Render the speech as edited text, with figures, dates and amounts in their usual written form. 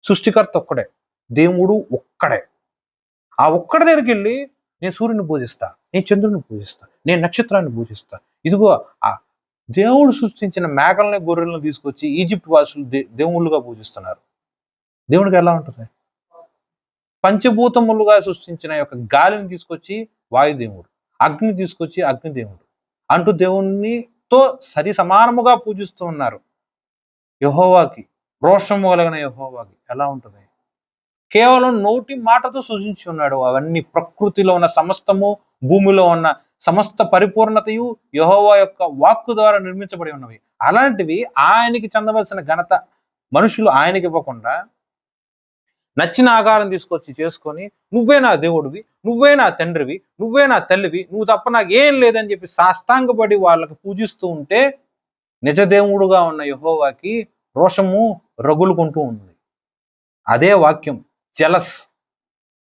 సృష్టికర్త ఒక్కడే, దేవుడు ఒక్కడే. ఆ ఒక్కడి దగ్గరికి వెళ్ళి నేను సూర్యుని పూజిస్తా, నేను చంద్రుని పూజిస్తా, నేను నక్షత్రాన్ని పూజిస్తా. ఇదిగో ఆ దేవుడు సృష్టించిన మేకల్ని గొర్రెలను తీసుకొచ్చి ఈజిప్ట్ వాసులు దేవుళ్ళుగా పూజిస్తున్నారు. దేవుడికి ఎలా ఉంటుంది? పంచభూతములుగా సృష్టించిన యొక్క గాలిని తీసుకొచ్చి వాయుదేవుడు, అగ్ని తీసుకొచ్చి అగ్నిదేవుడు అంటూ దేవునితో సరి సమానముగా పూజిస్తూ ఉన్నారు. యెహోవాకి, రోషము కలిగిన యెహోవాకి ఎలా ఉంటుంది? కేవలం నోటి మాటతో సృజించి ఉన్నాడు. అవన్నీ ప్రకృతిలో ఉన్న సమస్తము, భూమిలో ఉన్న సమస్త పరిపూర్ణతయు యెహోవా యొక్క వాక్కు ద్వారా నిర్మించబడి ఉన్నవి. అలాంటివి ఆయనకి చెందవలసిన ఘనత మనుషులు ఆయనకి ఇవ్వకుండా నచ్చిన ఆకారం తీసుకొచ్చి చేసుకొని, నువ్వే నా దేవుడివి, నువ్వే నా తండ్రివి, నువ్వే నా తల్లివి, నువ్వు తప్ప నాకు ఏం లేదని చెప్పి సాష్టాంగపడి వాళ్ళకి పూజిస్తూ ఉంటే నిజదేవుడుగా ఉన్న యెహోవాకి రోషము రగులుకుంటూ ఉంది. అదే వాక్యం జలస్.